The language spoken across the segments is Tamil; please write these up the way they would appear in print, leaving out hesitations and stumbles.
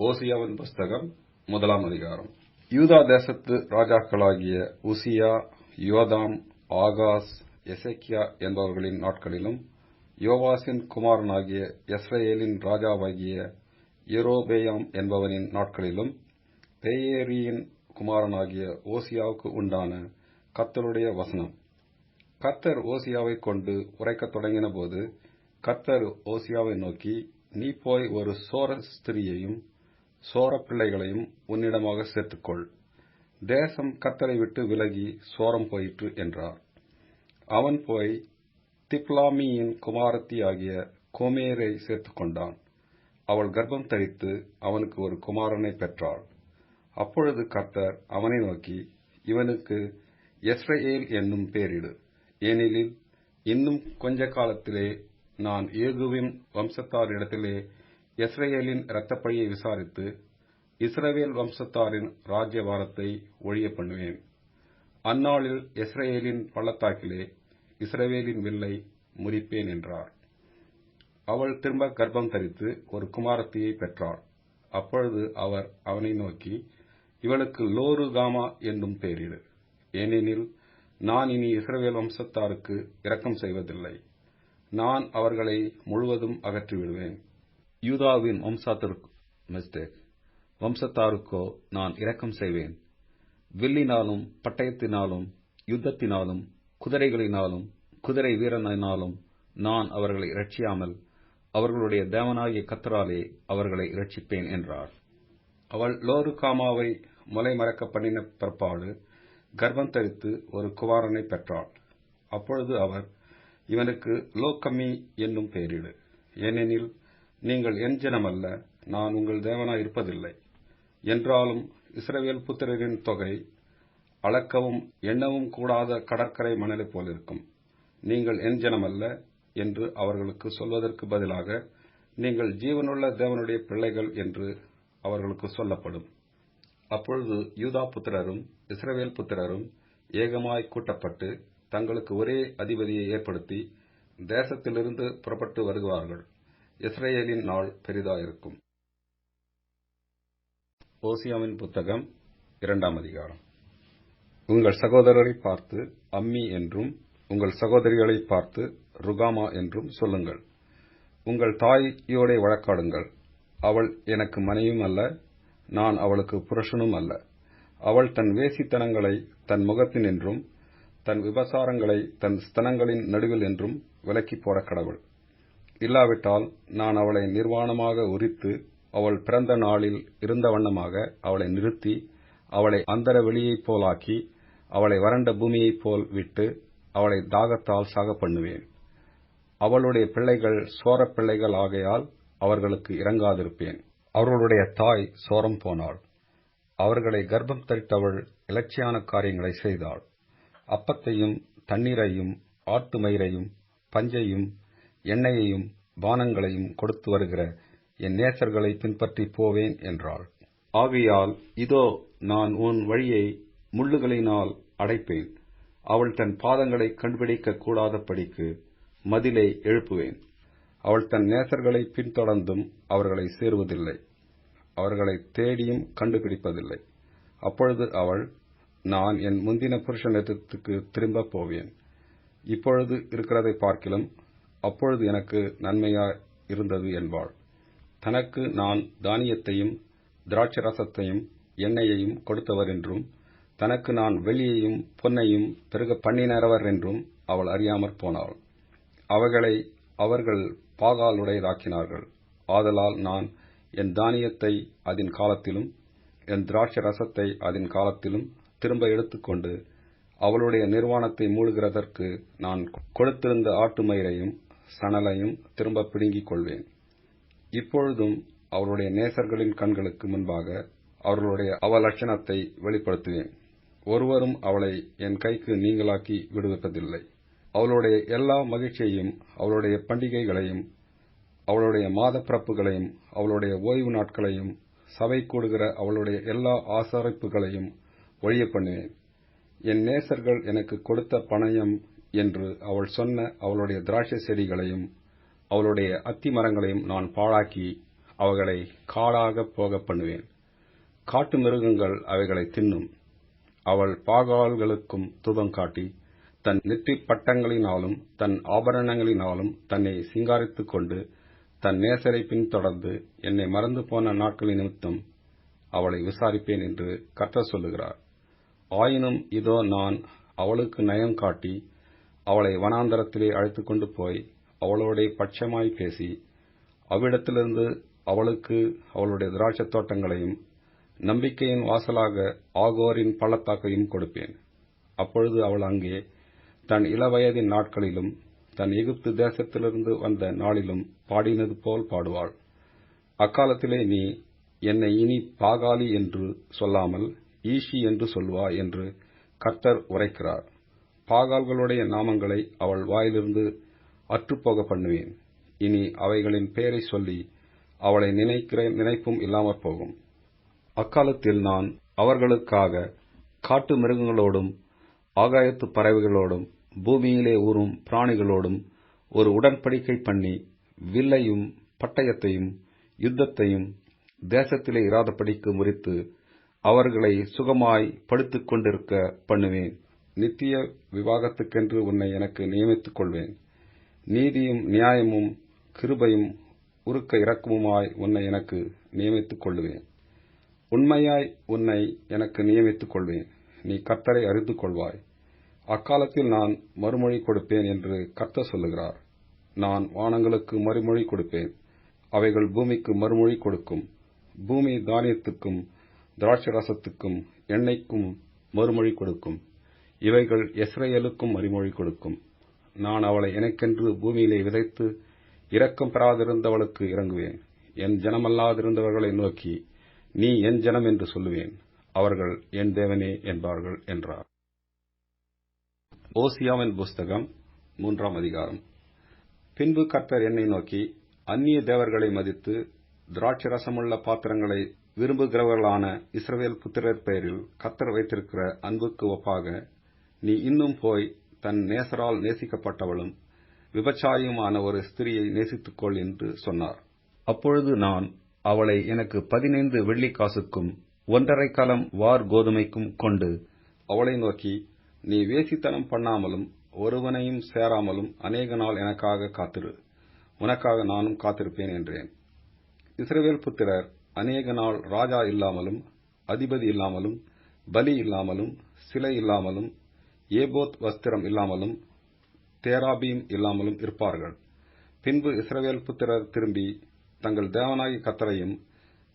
ஓசியாவின் புஸ்தகம் 1 அதிகாரம். யூதா தேசத்து ராஜாக்களாகிய உசியா, யோதாம், ஆகாஸ், எசேக்கியா என்பவர்களின் நாட்களிலும், யோவாசின் குமாரனாகிய யெஸ்ரயேலின் ராஜாவாகிய யெரொபெயாம் என்பவனின் நாட்களிலும், பெயேரியின் குமாரனாகிய ஓசியாவுக்கு உண்டான கர்த்தருடைய வசனம். கர்த்தர் ஓசியாவைக் கொண்டு உரைக்கத் தொடங்கினபோது, கர்த்தர் ஓசியாவை நோக்கி, நீ போய் ஒரு சோர ஸ்திரியையும் சோரப் பிள்ளைகளையும் உன்னிடமாக சேர்த்துக்கொள். தேசம் கர்த்தரை விட்டு விலகி சோரம் போயிற்று என்றார். அவன் போய் திப்லாமியின் குமாரத்தி ஆகிய கோமேரை சேர்த்துக் கொண்டான். அவள் கர்ப்பம் தரித்து அவனுக்கு ஒரு குமாரனை பெற்றாள். அப்பொழுது கர்த்தர் அவனை நோக்கி, இவனுக்கு யெஸ்ரயேல் என்னும் பேரிடு. ஏனெனில் இன்னும் கொஞ்ச காலத்திலே நான் ஏகுவின் வம்சத்தாரிடத்திலே யெஸ்ரயேலின் இரத்தப்பழியை விசாரித்து இஸ்ரவேல் வம்சத்தாரின் ராஜ்யபாரத்தை ஒழிய பண்ணுவேன். அந்நாளில் யெஸ்ரயேலின் பள்ளத்தாக்கிலே இஸ்ரவேலின் வில்லை முறிப்பேன் என்றார். அவள் திரும்ப கர்ப்பம் தரித்து ஒரு குமாரத்தியை பெற்றாள். அப்பொழுது அவர் அவனை நோக்கி, இவளுக்கு லோருகாமா என்னும் பேரிடு. ஏனெனில் நான் இனி இஸ்ரவேல் வம்சத்தாருக்கு இரக்கம் செய்வதில்லை. நான் அவர்களை முழுவதும் அகற்றிவிடுவேன். யூதாவின் வம்சத்தாருக்கோ நான் இரக்கம் செய்வேன். வில்லினாலும் பட்டயத்தினாலும் யுத்தத்தினாலும் குதிரைகளினாலும் குதிரை வீரனாலும் நான் அவர்களை இரட்சியாமல் அவர்களுடைய தேவனாகிய கர்த்தராலே அவர்களை இரட்சிப்பேன் என்றார். அவள் லோருகாமாவை முலை மறக்க பண்ணின பிற்பாடு கர்ப்பம் தரித்து ஒரு குமாரனை பெற்றாள். அப்பொழுது அவர், இவனுக்கு லோகமி என்னும் பெயரிடு. ஏனெனில் நீங்கள் என் ஜனமல்ல, நான் உங்கள் தேவனாய் இருப்பதில்லை. என்றாலும் இஸ்ரவேல் புத்திரரின் தொகை அளக்கவும் எண்ணவும் கூடாத கடற்கரை மணலை போலிருக்கும். நீங்கள் என் ஜனமல்ல என்று அவர்களுக்கு சொல்வதற்கு பதிலாக, நீங்கள் ஜீவனுள்ள தேவனுடைய பிள்ளைகள் என்று அவர்களுக்கு சொல்லப்படும். அப்பொழுது யூதா புத்திரரும் இஸ்ரவேல் புத்திரரும் ஏகமாய் கூட்டப்பட்டு தங்களுக்கு ஒரே அதிபதியை ஏற்படுத்தி தேசத்திலிருந்து புறப்பட்டு வருவார்கள். இஸ்ரவேலின் நாள் பெரிதாயிருக்கும். ஓசியாவின் புத்தகம் 2 அதிகாரம். உங்கள் சகோதரரை பார்த்து அம்மி என்றும் உங்கள் சகோதரிகளை பார்த்து ருகாமா என்றும் சொல்லுங்கள். உங்கள் தாயோடே வழக்காடுங்கள். அவள் எனக்கு மனைவியும் அல்ல, நான் அவளுக்கு புருஷனும் அல்ல. அவள் தன் வேசித்தனங்களை தன் முகத்தினின்றும் தன் விபசாரங்களை தன் ஸ்தனங்களின் நடுவில் என்றும் விலக்கி போட கடவுள். இல்லாவிட்டால் நான் அவளை நிர்வாணமாக உரித்து அவள் பிறந்த நாளில் இருந்த வண்ணமாக அவளை நிறுத்தி அவளை அந்தர வெளியைப் போலாக்கி அவளை வறண்ட பூமியைப் போல் விட்டு அவளை தாகத்தால் சாக பண்ணுவேன். அவளுடைய பிள்ளைகள் சோரப் பிள்ளைகள் ஆகையால் அவர்களுக்கு இரங்காதிருப்பேன். அவர்களுடைய தாய் சோரம் போனாள். அவர்களை கர்ப்பம் தரித்தவள் இலட்சியான காரியங்களை செய்தாள். அப்பத்தையும் தண்ணீரையும் ஆட்டு மயிரையும் பஞ்சையும் எண்ணெயையும் பானங்களையும் கொடுத்து வருகிற என் நேசர்களை பின்பற்றி போவேன் என்றாள். ஆகையால் இதோ நான் உன் வழியை முள்ளுகளினால் அடைப்பேன். அவள் தன் பாதங்களை கண்டுபிடிக்க கூடாதபடிக்கு மதிலை எழுப்புவேன். அவள் தன் நேசர்களை பின்தொடர்ந்தும் அவர்களை சேருவதில்லை, அவர்களை தேடியும் கண்டுபிடிப்பதில்லை. அப்பொழுது அவள், நான் என் முந்தின புருஷனிடத்துக்கு திரும்ப போவேன். இப்பொழுது இருக்கிறதை பார்க்கிலும் அப்பொழுது எனக்கு நன்மையாய் இருந்தது என்பாள். தனக்கு நான் தானியத்தையும் திராட்சரசத்தையும் எண்ணெயையும் கொடுத்தவர் என்றும் தனக்கு நான் வெள்ளியையும் பொன்னையும் பெருக பண்ணினவர் என்றும் அவள் அறியாமற் போனாள். அவைகளை அவர்கள் பாகாலுடையதாக்கினார்கள். ஆதலால் நான் என் தானியத்தை அதன் காலத்திலும் என் திராட்சரசத்தை அதன் காலத்திலும் திரும்ப எடுத்துக்கொண்டு அவளுடைய நிர்வாணத்தை மூழ்கிறதற்கு நான் கொடுத்திருந்த ஆட்டு மயிரையும் சணலையும் திரும்ப பிடுங்கிக் கொள்வேன். இப்பொழுதும் அவளுடைய நேசர்களின் கண்களுக்கு முன்பாக அவர்களுடைய அவலட்சணத்தை வெளிப்படுத்துவேன். ஒருவரும் அவளை என் கைக்கு நீங்களாக்கி விடுவிப்பதில்லை. அவளுடைய எல்லா மகிழ்ச்சியையும் அவளுடைய பண்டிகைகளையும் அவளுடைய மாத பிறப்புகளையும் அவளுடைய ஓய்வு நாட்களையும் சபை கூடுகிற அவளுடைய எல்லா ஆசரிப்புகளையும் ஒழிய பண்ணுவேன். என் நேசர்கள் எனக்கு கொடுத்த பணயம் என்று அவள் சொன்ன அவளுடைய திராட்சை செடிகளையும் அவளுடைய அத்தி மரங்களையும் நான் பாழாக்கி அவைகளை காடாகப் போகப் பண்ணுவேன். காட்டு மிருகங்கள் அவைகளை தின்னும். அவள் பாகால்களுக்கும் தூபம் காட்டி தன் நெற்றிப் பட்டங்களினாலும் தன் ஆபரணங்களினாலும் தன்னை சிங்காரித்துக் கொண்டு தன் நேசரை பின்தொடர்ந்து என்னை மறந்து போன நாட்களின் நிமித்தம் அவளை விசாரிப்பேன் என்று கர்த்தர் சொல்லுகிறார். ஆயினும் இதோ நான் அவளுக்கு நயம் காட்டி அவளை வனாந்தரத்திலே அழைத்துக் கொண்டு போய் அவளோடே பட்சமாய் பேசி அவ்விடத்திலிருந்து அவளுக்கு அவளுடைய திராட்சைத் தோட்டங்களையும் நம்பிக்கையின் வாசலாக ஆகோரின் பள்ளத்தாக்கையும் கொடுப்பேன். அப்பொழுது அவள் அங்கே தன் இளவயதின் நாட்களிலும் தன் எகிப்து தேசத்திலிருந்து வந்த நாளிலும் பாடினது போல் பாடுவாள். அக்காலத்திலே நீ என்னை இனி பாகாலி என்று சொல்லாமல் ஈஷி என்று சொல்வாய் என்று கர்த்தர் உரைக்கிறார். பாகால்களுடைய நாமங்களை அவள் வாயிலிருந்து அற்றுப்போக பண்ணுவேன். இனி அவைகளின் பெயரை சொல்லி அவளை நினைக்கிற நினைப்பும் இல்லாமற் போகும். அக்காலத்தில் நான் அவர்களுக்காக காட்டு மிருகங்களோடும் ஆகாயத்து பறவைகளோடும் பூமியிலே ஊறும் பிராணிகளோடும் ஒரு உடன்படிக்கை பண்ணி வில்லையும் பட்டயத்தையும் யுத்தத்தையும் தேசத்திலே இராதபடிக்கு முறித்து அவர்களை சுகமாய் படுத்துக் கொண்டிருக்க பண்ணுவேன். நித்திய விவாகத்துக்கென்று உன்னை எனக்கு நியமித்துக் கொள்வேன். நீதியும் நியாயமும் கிருபையும் உருக்க இரக்கமுமாய் உன்னை எனக்கு நியமித்துக் கொள்வேன். உண்மையாய் உன்னை எனக்கு நியமித்துக் கொள்வேன். நீ கர்த்தரை அறிந்து கொள்வாய். அக்காலத்தில் நான் மறுமொழி கொடுப்பேன் என்று கர்த்தர் சொல்லுகிறார். நான் வானங்களுக்கு மறுமொழி கொடுப்பேன், அவைகள் பூமிக்கு மறுமொழி கொடுக்கும். பூமி தானியத்துக்கும் திராட்சரசத்துக்கும் எண்ணெய்க்கும் மறுமொழி கொடுக்கும். இவைகள் இஸ்ரவேலுக்கும் மறுமொழி கொடுக்கும். நான் அவளை எனக்கென்று பூமியிலே விதைத்து இரக்கம் பெறாதிருந்தவளுக்கு இறங்குவேன். என் ஜனமல்லாதிருந்தவர்களை நோக்கி நீ என் ஜனம் என்று சொல்லுவேன். அவர்கள் என் தேவனே என்பார்கள் என்றார். ஓசியாவின் புஸ்தகம் 3ஆம் அதிகாரம். பின்பு கர்த்தர் என்னை நோக்கி, அந்நிய தேவர்களை மதித்து திராட்சரசமுள்ள பாத்திரங்களை விரும்புகிறவர்களான இஸ்ரவேல் புத்திரர் பெயரில் கர்த்தர் வைத்திருக்கிற அன்புக்கு ஒப்பாக நீ இன்னும் போய் தன் நேசரால் நேசிக்கப்பட்டவளும் விபச்சாரியுமான ஒரு ஸ்திரியை நேசித்துக்கொள் என்று சொன்னார். அப்பொழுது நான் அவளை எனக்கு 15 வெள்ளிக்காசுக்கும் 1.5 கலம் வார் கோதுமைக்கும் கொண்டு அவளை நோக்கி, நீ வேசித்தனம் பண்ணாமலும் ஒருவனையும் சேராமலும் அநேக நாள் எனக்காக காத்திரு, உனக்காக நானும் காத்திருப்பேன் என்றேன். இஸ்ரவேல் புத்திரர் அநேக நாள் ராஜா இல்லாமலும் அதிபதி இல்லாமலும் பலி இல்லாமலும் சிலை இல்லாமலும் ஏபோத் வஸ்திரம் இல்லாமலும் தேராபீம் இல்லாமலும் இருப்பார்கள். பின்பு இஸ்ரவேல் புத்திரர் திரும்பி தங்கள் தேவனாகிய கர்த்தரையும்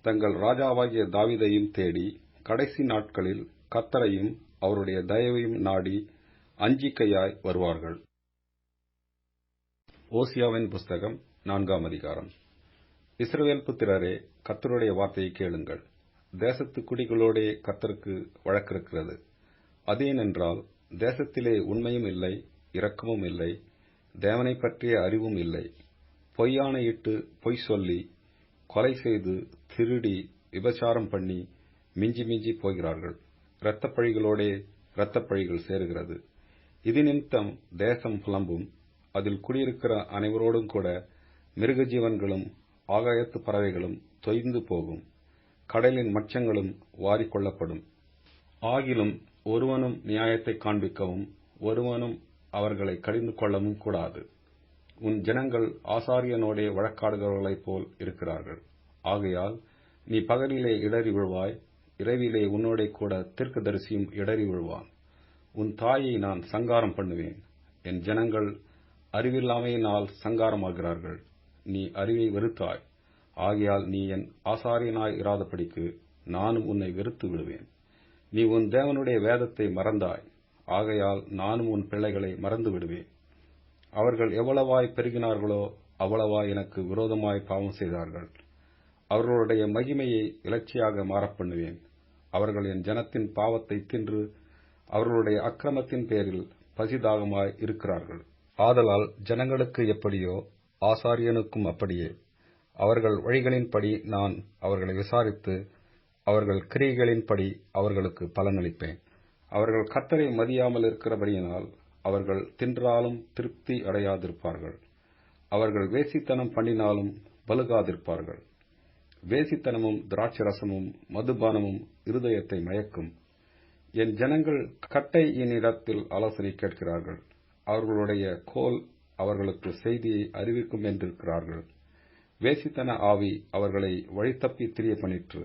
தங்கள் ராஜாவாகிய தாவீதையும் தேடி கடைசி நாட்களில் கர்த்தரையும் அவருடைய தயவையும் நாடி அஞ்சிக்கையாய் வருவார்கள். ஓசியாவின் புஸ்தகம் 4ஆம் அதிகாரம். இஸ்ரவேல் புத்திரரே, கர்த்தருடைய வார்த்தையை கேளுங்கள். தேசத்து குடிகளோடே கர்த்தருக்கு வழக்கிருக்கிறது. அதேனென்றால் தேசத்திலே உண்மையும் இல்லை, இரக்கமும் இல்லை, தேவனை பற்றிய அறிவும் இல்லை. பொய்யானையிட்டு பொய் சொல்லி கொலை செய்து திருடி விபச்சாரம் பண்ணி மிஞ்சி மிஞ்சி போகிறார்கள். இரத்தப்பழிகளோடே இரத்தப்பழிகள் சேருகிறது. இது நிமித்தம் தேசம் புலம்பும். அதில் குடியிருக்கிற அனைவரோடும் கூட மிருக ஜீவன்களும் ஆகாயத்து பறவைகளும் தொய்ந்து போகும். கடலின் மச்சங்களும் வாரிக்கொள்ளப்படும். ஆகிலும் ஒருவனும் நியாயத்தை காண்பிக்கவும் ஒருவனும் அவர்களை கடிந்து கொள்ளவும் கூடாது. உன் ஜனங்கள் ஆசாரியனோடே வழக்காடுகிறவர்களைப் போல் இருக்கிறார்கள். ஆகையால் நீ பகலிலே இடறி விழுவாய், இரவிலே உன்னோடே கூட தீர்க்கதரிசியும் இடறி விழுவான். உன் தாயை நான் சங்காரம் பண்ணுவேன். என் ஜனங்கள் அறிவில்லாமையினால் சங்காரமாகிறார்கள். நீ அறிவை வெறுத்தாய். ஆகையால் நீ என் ஆசாரியனாய் இராதபடிக்கு நானும் உன்னை வெறுத்து விடுவேன். நீ உன் தேவனுடைய வேதத்தை மறந்தாய். ஆகையால் நானும் உன் பிள்ளைகளை மறந்து விடுவேன். அவர்கள் எவ்வளவாய் பெருகினார்களோ அவ்வளவாய் எனக்கு விரோதமாய் பாவம் செய்தார்கள். அவர்களுடைய மகிமையை இலட்சியாக மாறப்பண்ணுவேன். அவர்கள் என் ஜனத்தின் பாவத்தை தின்று அவர்களுடைய அக்கிரமத்தின் பேரில் பசிதாகமாய் இருக்கிறார்கள். ஆதலால் ஜனங்களுக்கு எப்படியோ ஆசாரியனுக்கும் அப்படியே. அவர்கள் வழிகளின்படி நான் அவர்களை விசாரித்து அவர்கள் கிரியைகளின்படி அவர்களுக்கு பலனளிப்பேன். அவர்கள் கர்த்தரை மதியாமல் இருக்கிறபடியினால் அவர்கள் தின்றாலும் திருப்தி அடையாதிருப்பார்கள். அவர்கள் வேசித்தனம் பண்ணினாலும் பலுகாதிருப்பார்கள். வேசித்தனமும் திராட்சரசமும் மதுபானமும் இருதயத்தை மயக்கும். என் ஜனங்கள் கட்டையினிடத்தில் ஆலோசனை கேட்கிறார்கள். அவர்களுடைய கோல் அவர்களுக்கு செய்தியை அறிவிக்கும் என்றிருக்கிறார்கள். வேசித்தன ஆவி அவர்களை வழித்தப்பி திரிய பண்ணிற்று.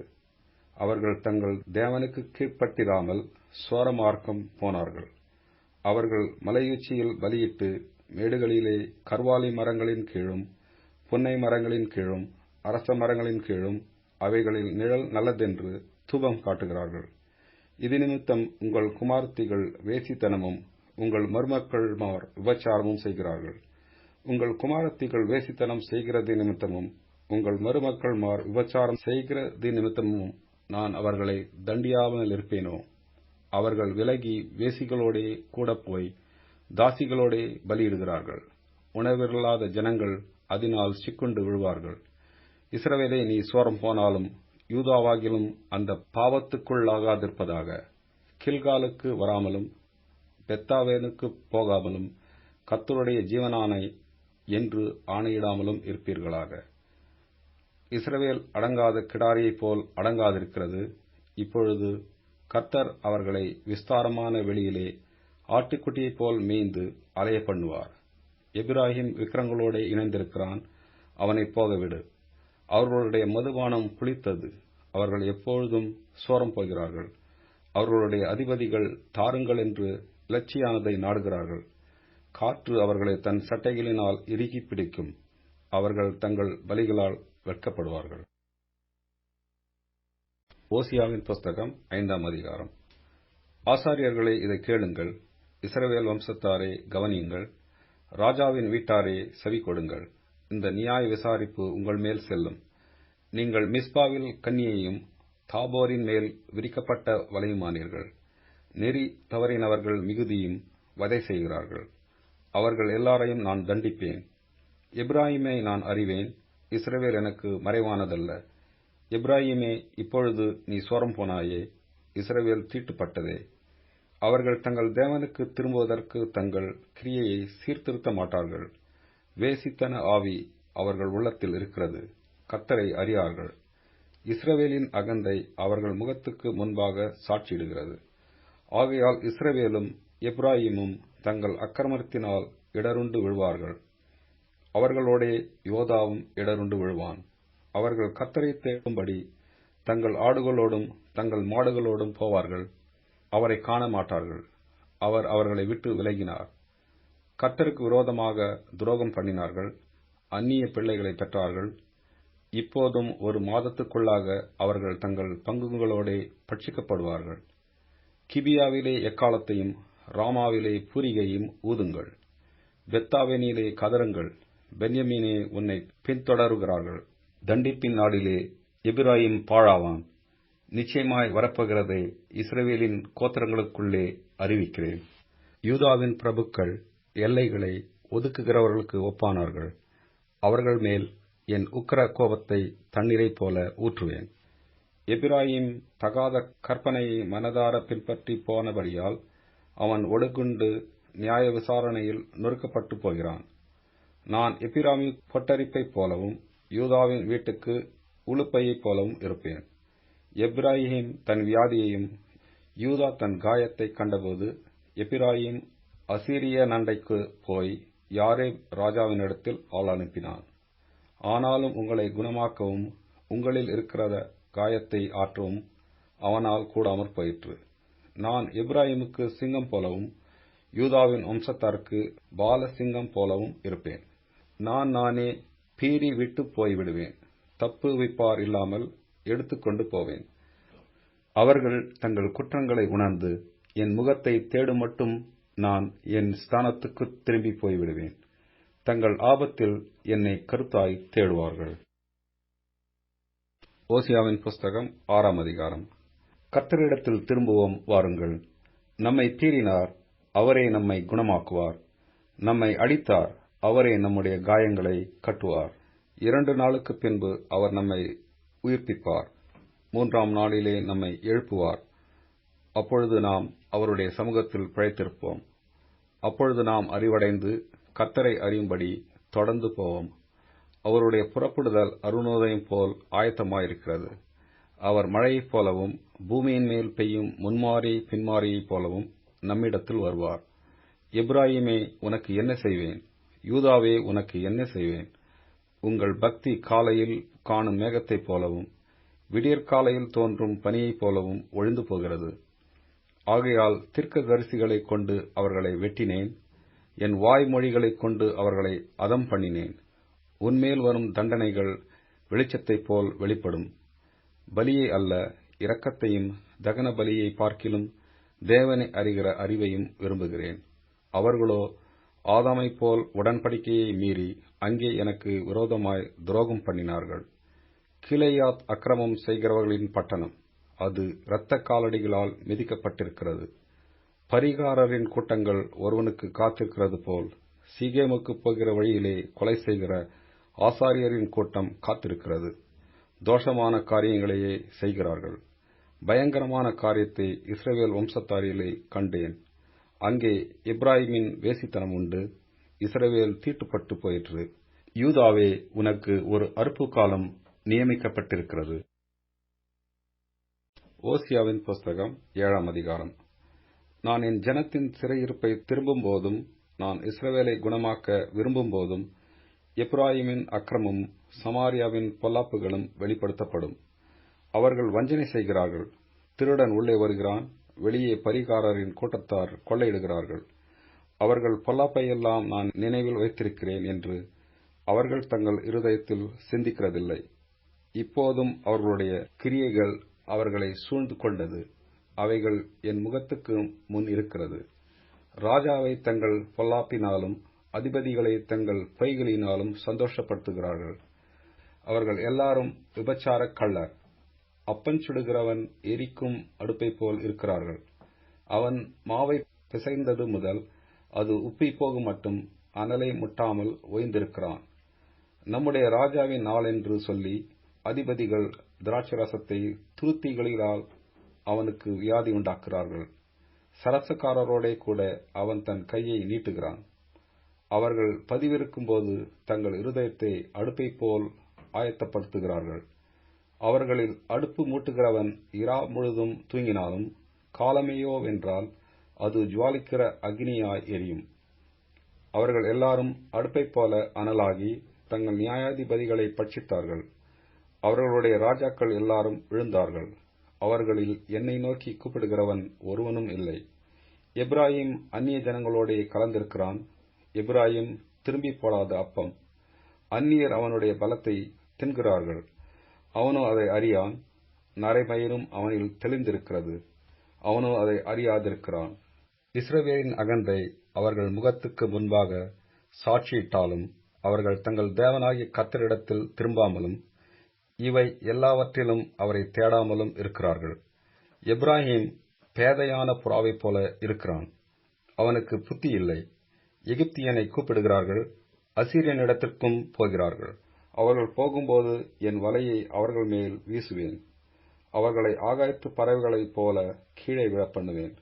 அவர்கள் தங்கள் தேவனுக்கு கீழ்ப்பட்டிராமல் சோரமார்க்கம் போனார்கள். அவர்கள் மலையுச்சியில் பலியிட்டு மேடுகளிலே கர்வாலி மரங்களின் கீழும் புன்னை மரங்களின் கீழும் அரச மரங்களின் கீழும் அவைகளில் நிழல் நல்லதென்று தூபம் காட்டுகிறார்கள். இது நிமித்தம் உங்கள் குமார்த்திகள் வேசித்தனமும் உங்கள் மருமக்கள்மார் விபச்சாரமும் செய்கிறார்கள். உங்கள் குமாரத்திகள் வேசித்தனம் செய்கிறது நிமித்தமும் உங்கள் மருமக்கள்மார் விபச்சாரம் செய்கிறது நிமித்தமும் நான் அவர்களை தண்டியாமல் இருப்பேனோ? அவர்கள் விலகி வேசிகளோடே கூட போய் தாசிகளோடே பலியிடுகிறார்கள். உணவில்லாத ஜனங்கள் அதனால் சிக்குண்டு விழுவார்கள். இஸ்ரவேலே, நீ சோரம் போனாலும் யூதாவாகிலும் அந்த பாவத்துக்குள்ளாகாதிருப்பதாக. கில்காலுக்கு வராமலும் பெத்தாவேனுக்கு போகாமலும் கர்த்தருடைய ஜீவனானை என்று ஆணையிடாமலும் இருப்பீர்களாக. இஸ்ரவேல் அடங்காத கிடாரியைப் போல் அடங்காதிருக்கிறது. இப்பொழுது கர்த்தர் அவர்களை விஸ்தாரமான வெளியிலே ஆட்டுக்குட்டியைப் போல் மேய்ந்து அலைய பண்ணுவார். எப்பிராயீம் விக்கிரங்களோடு இணைந்திருக்கிறான், அவனை போகவிடு. அவர்களுடைய மதுபானம் புளித்தது, அவர்கள் எப்பொழுதும் சோரம் போகிறார்கள். அவர்களுடைய அதிபதிகள் தாருங்கள் என்று இலட்சியானதை நாடுகிறார்கள். காற்று அவர்களை தன் சட்டைகளினால் இறுகி பிடிக்கும். அவர்கள் தங்கள் பலிகளால் வெட்கப்படுவார்கள். ஓசியாவின் புஸ்தகம் 5ஆம் அதிகாரம். ஆசாரியர்களே, இதை கேளுங்கள். இஸ்ரவேல் வம்சத்தாரே, கவனியுங்கள். ராஜாவின் வீட்டாரே, செவி கொடுங்கள். இந்த நியாய விசாரிப்பு உங்கள் மேல் செல்லும். நீங்கள் மிஸ்பாவில் கன்னியையும் தாபோரின் மேல் விரிக்கப்பட்ட வலையுமானீர்கள். நெறி தவறினவர்கள் மிகுதியும் வதை செய்கிறார்கள். அவர்கள் எல்லாரையும் நான் தண்டிப்பேன். எப்பிராயீமை நான் அறிவேன், இஸ்ரவேல் எனக்கு மறைவானதல்ல. எப்பிராயீமே, இப்பொழுது நீ சோரம் போனாயே, இஸ்ரவேல் தீட்டுப்பட்டதே. அவர்கள் தங்கள் தேவனுக்கு திரும்புவதற்கு தங்கள் கிரியையை சீர்திருத்த மாட்டார்கள். வேசித்தன ஆவி அவர்கள் உள்ளத்தில் இருக்கிறது, கர்த்தரை அறியார்கள். இஸ்ரவேலின் அகந்தை அவர்கள் முகத்துக்கு முன்பாக சாட்சியிடுகிறது. ஆகையால் இஸ்ரவேலும் எப்பிராயீமும் தங்கள் அக்கிரமத்தினால் இடருண்டு விழுவார்கள். அவர்களோடே யோதாவும் இடருண்டு விழுவான். அவர்கள் கர்த்தரை தேடும்படி தங்கள் ஆடுகளோடும் தங்கள் மாடுகளோடும் போவார்கள். அவரை காண மாட்டார்கள். அவர் அவர்களை விட்டு விலகினார். கர்த்தருக்கு விரோதமாக துரோகம் பண்ணினார்கள். அந்நிய பிள்ளைகளை பெற்றார்கள். இப்போதும் ஒரு மாதத்துக்குள்ளாக அவர்கள் தங்கள் பங்குகளோடே பட்சிக்கப்படுவார்கள். கிபியாவிலே எக்காலத்தையும் ராமாவிலே பூரிகையும் ஊதுங்கள். பெத்தாவேனிலே கதறுங்கள். பென்யமீனே, உன்னை பின்தொடருகிறார்கள். தண்டிப்பின் நாளிலே எப்பிராயீம் பாழாவான். நிச்சயமாய் வரப்போகிறதை இஸ்ரவேலின் கோத்திரங்களுக்குள்ளே அறிவிக்கிறேன். யூதாவின் பிரபுக்கள் எல்லைகளை ஒதுக்குகிறவர்களுக்கு ஒப்பானார்கள். அவர்கள் மேல் என் உக்கிர கோபத்தை தண்ணீரைப் போல ஊற்றுவேன். எப்பிராயீம் தகாத கற்பனையை மனதார பின்பற்றி போனபடியால் அவன் ஒடுக்குண்டு நியாய விசாரணையில் நொறுக்கப்பட்டு போகிறான். நான் எப்பிராயீம் பொட்டரிப்பைப் போலவும் யூதாவின் வீட்டுக்கு உளுப்பையைப் போலவும் இருப்பேன். எப்பிராயீம் தன் வியாதியையும் யூதா தன் காயத்தை கண்டபோது எப்பிராயீம் அசீரிய நண்டைக்கு போய் யாரேப் ராஜாவினிடத்தில் ஆள் அனுப்பினான். ஆனாலும் உங்களை குணமாக்கவும் உங்களில் இருக்கிற காயத்தை ஆற்றவும் அவனால் கூடாமற் போயிற்று. நான் எப்பிராயீமுக்கு சிங்கம் போலவும் யூதாவின் வம்சத்தாருக்கு பால சிங்கம் போலவும் இருப்பேன். நானே பீறி விட்டு போய்விடுவேன். தப்புவிப்பார் இல்லாமல் எடுத்துக்கொண்டு போவேன். அவர்கள் தங்கள் குற்றங்களை உணர்ந்து என் முகத்தை தேடும் மட்டும் நான் என் ஸ்தானத்துக்கு திரும்பி போய்விடுவேன். தங்கள் ஆபத்தில் என்னை கருத்தாய் தேடுவார்கள். ஓசியாவின் புஸ்தகம் 6ஆம் அதிகாரம். கர்த்தரிடத்தில் திரும்புவோம் வாருங்கள். நம்மை பீறினார், அவரே நம்மை குணமாக்குவார். நம்மை அடித்தார், அவரே நம்முடைய காயங்களை கட்டுவார். 2 நாளுக்கு பின்பு அவர் நம்மை உயிர்ப்பிப்பார். 3ஆம் நாளிலே நம்மை எழுப்புவார். அப்பொழுது நாம் அவருடைய சமூகத்தில் பிழைத்திருப்போம். அப்பொழுது நாம் அறிவடைந்து கர்த்தரை அறியும்படி தொடர்ந்து போவோம். அவருடைய புறப்படுதல் அருணோதயம் போல் ஆயத்தமாயிருக்கிறது. அவர் மழையைப் போலவும் பூமியின் மேல் பெய்யும் முன்மாரி பின்மாரியைப் போலவும் நம்மிடத்தில் வருவார். எப்பிராயீமே, உனக்கு என்ன செய்வேன்? யூதாவே, உனக்கு என்ன செய்வேன்? உங்கள் பக்தி காலையில் காணும் மேகத்தைப் போலவும் விடியற்காலையில் தோன்றும் பனியைப் போலவும் ஒழிந்து போகிறது. ஆகையால் தீர்க்கதரிசிகளைக் கொண்டு அவர்களை வெட்டினேன், என் வாய்மொழிகளைக் கொண்டு அவர்களை அதம் பண்ணினேன். உன்மேல் வரும் தண்டனைகள் வெளிச்சத்தைப் போல் வெளிப்படும். பலியை அல்ல, இரக்கத்தையும் தகன பலியை பார்க்கிலும் தேவனை அறிகிற அறிவையும் விரும்புகிறேன். அவர்களோ ஆதாமைப் போல் உடன்படிக்கையை மீறி அங்கே எனக்கு விரோதமாய் துரோகம் பண்ணினார்கள். கீலேயாத் அக்கிரமம் செய்கிறவர்களின் பட்டணம், அது இரத்த காலடிகளால் மிதிக்கப்பட்டிருக்கிறது. பரிகாரரின் கூட்டங்கள் ஒருவனுக்கு காத்திருக்கிறது போல் சீகேமுக்கு போகிற வழியிலே கொலை செய்கிற ஆசாரியரின் கூட்டம் காத்திருக்கிறது. தோஷமான காரியங்களையே செய்கிறார்கள். பயங்கரமான காரியத்தை இஸ்ரவேல் வம்சத்தாரிலே கண்டேன். அங்கே எப்பிராயீமின் வேசித்தனம் உண்டு, இஸ்ரவேல் தீட்டுப்பட்டு போயிற்று. யூதாவே, உனக்கு ஒரு அறுப்பு காலம் நியமிக்கப்பட்டிருக்கிறது. ஓசியாவின் புஸ்தகம் 7ஆம் அதிகாரம். நான் என் ஜனத்தின் சிறையிருப்பை திரும்பும் போதும், நான் இஸ்ரவேலை குணமாக்க விரும்பும் போதும், எப்பிராயீமின் அக்கிரமும் சமாரியாவின் பொல்லாப்புகளும் வெளிப்படுத்தப்படும். அவர்கள் வஞ்சனை செய்கிறார்கள். திருடன் உள்ளே வருகிறான், வெளியே பரிகாரரின் கூட்டத்தார் கொள்ளையிடுகிறார்கள். அவர்கள் பொல்லாப்பையெல்லாம் நான் நினைவில் வைத்திருக்கிறேன் என்று அவர்கள் தங்கள் இருதயத்தில் சிந்திக்கிறதில்லை. இப்போதும் அவர்களுடைய கிரியைகள் அவர்களை சூழ்ந்து கொண்டது. அவைகள் என் முகத்துக்கு முன் இருக்கிறது. ராஜாவை தங்கள் பொல்லாப்பினாலும் அதிபதிகளை தங்கள் பொய்களினாலும் சந்தோஷப்படுத்துகிறார்கள். அவர்கள் எல்லாரும் விபச்சாரக் கள்ளர். அப்பன் சுடுகிறவன் எரிக்கும் அடுப்பை போல் இருக்கிறார்கள். அவன் மாவை பிசைந்தது முதல் அது உப்பி போகும் மட்டும் அனலை முட்டாமல் ஓய்ந்திருக்கிறான். நம்முடைய ராஜாவின் நாள் என்று சொல்லி அதிபதிகள் திராட்சரசத்தை துருத்திகளிலால் அவனுக்கு வியாதி உண்டாக்குகிறார்கள். சரசக்காரரோடே கூட அவன் தன் கையை நீட்டுகிறான். அவர்கள் பதிவிருக்கும் போது தங்கள் இருதயத்தை அடுப்பை போல் ஆயத்தப்படுத்துகிறார்கள். அவர்களில் அடுப்பு மூட்டுகிறவன் இரா முழுதும் தூங்கினாலும் காலமேயோவென்றால் அது ஜுவாலிக்கிற அக்னியாய் எரியும். அவர்கள் எல்லாரும் அடுப்பைப் போல அனலாகி தங்கள் நியாயாதிபதிகளை பட்சித்தார்கள். அவர்களுடைய ராஜாக்கள் எல்லாரும் விழுந்தார்கள். அவர்களில் என்னை நோக்கி கூப்பிடுகிறவன் ஒருவனும் இல்லை. எப்பிராயீம் அந்நிய ஜனங்களோடே கலந்திருக்கிறான். எப்பிராயீம் திரும்பி போடாத அப்பம். அந்நியர் அவனுடைய பலத்தை தின்கிறார்கள். அவனோ அதை அறியான். நரைமயிரும் அவனில் தெளிந்திருக்கிறது. அவனோ அதை அறியாதிருக்கிறான். இஸ்ரவேலின் அகந்தை அவர்கள் முகத்துக்கு முன்பாக சாட்சியிட்டாலும் அவர்கள் தங்கள் தேவனாகிய கர்த்தரிடத்தில் திரும்பாமலும் இவை எல்லாவற்றிலும் அவரை தேடாமலும் இருக்கிறார்கள். எப்பிராயீம் பேதையான புறாவைப் போல இருக்கிறான். அவனுக்கு புத்தி இல்லை. எகிப்தியனை கூப்பிடுகிறார்கள், அசீரியனிடத்திற்கும் போகிறார்கள். அவர்கள் போகும்போது என் வலையை அவர்கள் மேல் வீசுவேன். அவர்களை ஆகாயத்து பறவைகளைப் போல கீழே விழப்பண்ணுவேன்.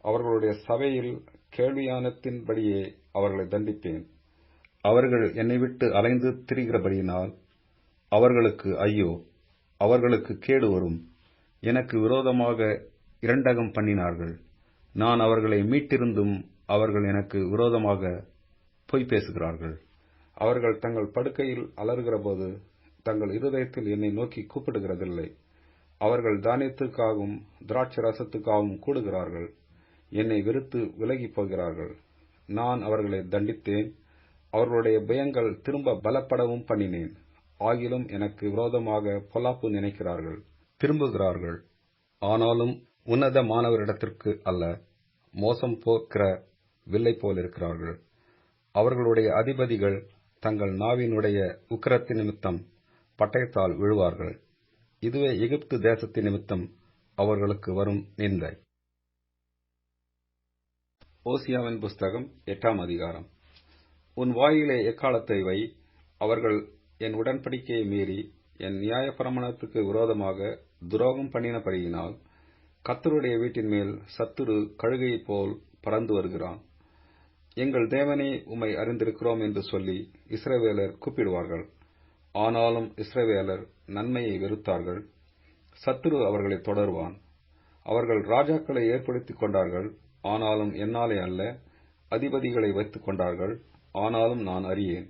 அவர்களுடைய சபையில் கேள்வியானத்தின்படியே அவர்களை தண்டிப்பேன். அவர்கள் என்னை விட்டு அலைந்து திரிகிறபடியினால் அவர்களுக்கு ஐயோ, அவர்களுக்கு கேடு வரும். எனக்கு விரோதமாக இரண்டகம் பண்ணினார்கள். நான் அவர்களை மீட்டிருந்தும் அவர்கள் எனக்கு விரோதமாக பொய் பேசுகிறார்கள். அவர்கள் தங்கள் படுக்கையில் அலறுகிறபோது தங்கள் இருதயத்தில் என்னை நோக்கி கூப்பிடுகிறதில்லை. அவர்கள் தானியத்துக்காகவும் திராட்சரசத்துக்காகவும் கூடுகிறார்கள். என்னை வெறுத்து விலகிப் போகிறார்கள். நான் அவர்களை தண்டித்தேன். அவர்களுடைய பயங்கள் திரும்ப பலப்படவும் பண்ணினேன். ஆகிலும் எனக்கு விரோதமாக பொல்லாப்பு நினைக்கிறார்கள், திரும்புகிறார்கள். ஆனாலும் உன்னதமானவரிடத்திற்கு அல்ல, மோசம் போக்கிற வில்லை போலிருக்கிறார்கள். அவர்களுடைய அதிபதிகள் தங்கள் நாவினுடைய உக்கிரத்தின் நிமித்தம் பட்டயத்தால் விழுவார்கள். இதுவே எகிப்து தேசத்தின் நிமித்தம் அவர்களுக்கு வரும் நிந்தை. ஓசியாவின் புஸ்தகம் 8ஆம் அதிகாரம். உன் வாயிலே எக்காலத்தை வை. அவர்கள் என் உடன்படிக்கையை மீறி என் நியாயப்பிரமாணத்துக்கு விரோதமாக துரோகம் பண்ணினபடியினால் கர்த்தருடைய வீட்டின் மேல் சத்துரு கழுகையைப் போல் பறந்து வருகிறான். எங்கள் தேவனே, உம்மை அறிந்திருக்கிறோம் என்று சொல்லி இஸ்ரவேலர் கூப்பிடுவார்கள். ஆனாலும் இஸ்ரவேலர் நன்மையை வெறுத்தார்கள். சத்துரு அவர்களை தொடருவான். அவர்கள் ராஜாக்களை ஏற்படுத்திக் கொண்டார்கள், ஆனாலும் என்னாலே அல்ல. அதிபதிகளை வைத்துக் கொண்டார்கள், ஆனாலும் நான் அறியேன்.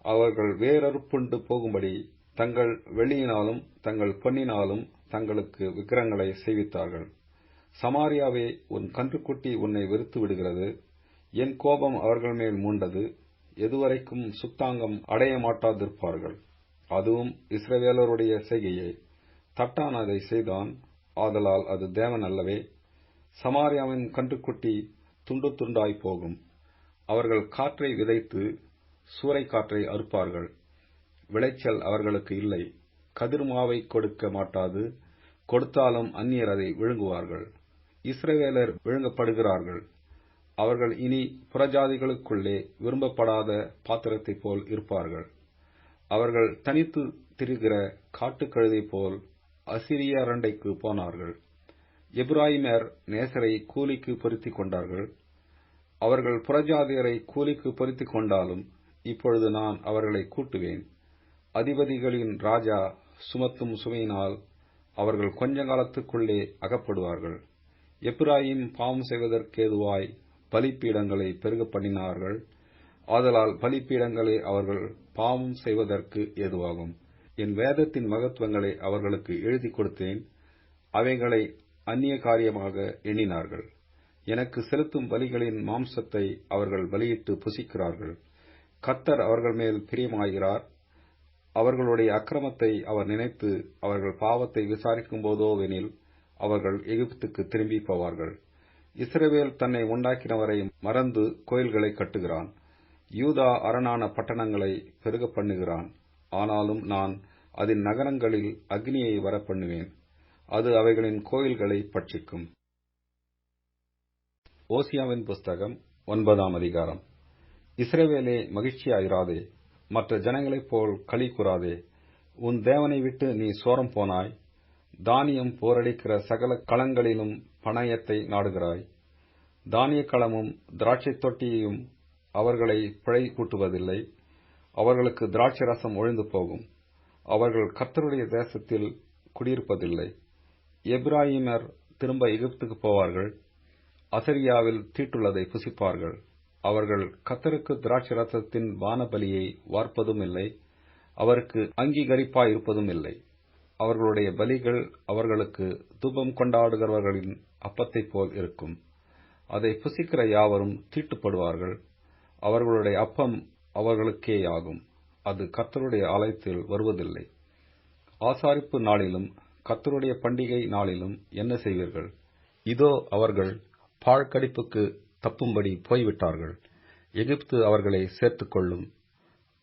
அவர்கள் வேரறுப்புண்டு போகும்படி தங்கள் வெள்ளியினாலும் தங்கள் பொன்னினாலும் தங்களுக்கு விக்கிரகங்களை செய்வித்தார்கள். சமாரியாவே, உன் கன்றுக்குட்டி உன்னை வெறுத்து விடுகிறது. என் கோபம் அவர்கள் மேல் மூண்டது. எதுவரைக்கும் சுத்தாங்கம் அடைய மாட்டாதிருப்பார்கள். அதுவும் இஸ்ரவேலருடைய செய்கையே. தட்டான் அதை செய்தான், ஆதலால் அது தேவன் அல்லவே. சமாரியாவின் கன்றுக்குட்டி துண்டு துண்டாய் போகும். அவர்கள் காற்றை விதைத்து சூறைக்காற்றை அறுப்பார்கள். விளைச்சல் அவர்களுக்கு இல்லை. கதிர்மாவை கொடுக்க மாட்டாது. கொடுத்தாலும் அந்நியர் அதை விழுங்குவார்கள். இஸ்ரவேலர் விழுங்கப்படுகிறார்கள். அவர்கள் இனி புறஜாதிகளுக்குள்ளே விரும்பப்படாத பாத்திரத்தைப் போல் இருப்பார்கள். அவர்கள் தனித்து திரிகிற காட்டுக்கழுதை போல் அசிரிய அரண்டைக்கு போனார்கள். எப்பிராயீமர் நேசரை கூலிக்கு பொருத்திக் கொண்டார்கள். அவர்கள் புறஜாதியரை கூலிக்கு பொருத்திக் கொண்டாலும் இப்பொழுது நான் அவர்களை கூட்டுவேன். அதிபதிகளின் ராஜா சுமத்தும் சுமையினால் அவர்கள் கொஞ்ச காலத்துக்குள்ளே அகப்படுவார்கள். எப்பிராயீம் பாவம் செய்வதற்கேதுவாய் பலிப்பீடங்களை பெருக பண்ணினார்கள். ஆதலால் பலிப்பீடங்களே அவர்கள் பாவம் செய்வதற்கு ஏதுவாகும். என் வேதத்தின் மகத்துவங்களை அவர்களுக்கு எழுதி கொடுத்தேன். அவைகளை அந்நிய காரியமாக எண்ணினார்கள். எனக்கு செலுத்தும் பலிகளின் மாம்சத்தை அவர்கள் பலியிட்டு புசிக்கிறார்கள். கர்த்தர் அவர்கள் மேல் பிரியமாகிறார். அவர்களுடைய அக்கிரமத்தை அவர் நினைத்து அவர்கள் பாவத்தை விசாரிக்கும் போதோவெனில் அவர்கள் எகிப்துக்கு திரும்பி போவார்கள். இஸ்ரவேல் தன்னை உண்டாக்கினவரை மறந்து கோயில்களை கட்டுகிறான். யூதா அரணான பட்டணங்களை பெருக பண்ணுகிறான். ஆனாலும் நான் அதன் நகரங்களில் அக்னியை வரப்பண்ணுவேன். அது அவைகளின் கோயில்களை பட்சிக்கும். ஓசியாவின் புஸ்தகம் 9ஆம் அதிகாரம். இஸ்ரவேலே, மகிழ்ச்சியாயிராதே, மற்ற ஜனங்களைப் போல் களி கூறாதே. உன் தேவனை விட்டு நீ சோரம் போனாய். தானியம் போரடிக்கிற சகல களங்களிலும் பணயத்தை நாடுகிறாய். தானிய களமும் திராட்சை தொட்டியும் அவர்களை பிழை கூட்டுவதில்லை. அவர்களுக்கு திராட்சை ரசம் ஒழிந்து போகும். அவர்கள் கர்த்தருடைய தேசத்தில் குடியிருப்பதில்லை. எப்பிராயீமர் திரும்ப எகிப்துக்கு போவார்கள். அசரியாவில் தீட்டுள்ளதை புசிப்பார்கள். அவர்கள் கர்த்தருக்கு திராட்சை ரசத்தின் பானபலியை வார்ப்பதும் இல்லை. அவருக்கு அங்கீகரிப்பாயிருப்பதும் இல்லை. அவர்களுடைய பலிகள் அவர்களுக்கு தூபம் கொண்டாடுகிறவர்களின் அப்பத்தைப் போல் இருக்கும். அதை புசிக்கிற யாவரும் தீட்டுப்படுவார்கள். அவர்களுடைய அப்பம் அவர்களுக்கேயாகும். அது கர்த்தருடைய ஆலயத்தில் வருவதில்லை. ஆசாரிப்பு நாளிலும் கர்த்தருடைய பண்டிகை நாளிலும் என்ன செய்வீர்கள்? இதோ அவர்கள் பாழ்கடிப்புக்கு தப்பும்படி போய்விட்டார்கள். எகிப்து அவர்களை சேர்த்துக் கொள்ளும்.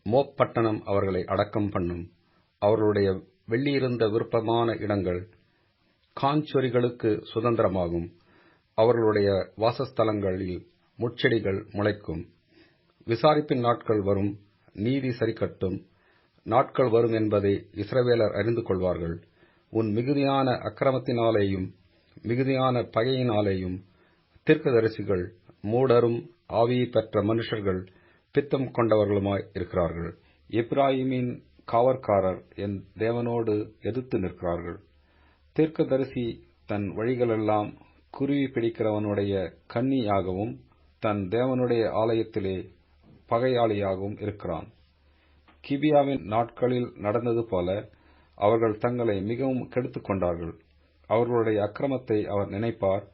மோப் பட்டணம் அவர்களை அடக்கம் பண்ணும். அவர்களுடைய வெள்ளியிருந்த விருப்பமான இடங்கள் காஞ்சொரிகளுக்கு சுதந்திரமாகும். அவர்களுடைய வாசஸ்தலங்களில் முட்செடிகள் முளைக்கும். விசாரிப்பின் நாட்கள் வரும், நீதி சரிக்கட்டும். நாட்கள் வரும் என்பதை இஸ்ரவேலர் அறிந்து கொள்வார்கள். உன் மிகுதியான அக்கிரமத்தினாலேயும் மிகுதியான பகையினாலேயும் தீர்க்கதரிசிகள் மூடரும் ஆவியை பெற்ற மனுஷர்கள் பித்தம் கொண்டவர்களுமாய் இருக்கிறார்கள். எப்பிராயீமின் காவற்காரர் என் தேவனோடு எதிர்த்து நிற்கிறார்கள். தீர்க்கதரிசி தன் வழிகளெல்லாம் குருவி பிடிக்கிறவனுடைய கண்ணியாகவும் தன் தேவனுடைய ஆலயத்திலே பகையாளியாகவும் இருக்கிறான். கிபியாவின் நாட்களில் நடந்தது போல அவர்கள் தங்களை மிகவும் கெடுத்துக் கொண்டார்கள். அவர்களுடைய அக்கிரமத்தை அவர் நினைப்பார்.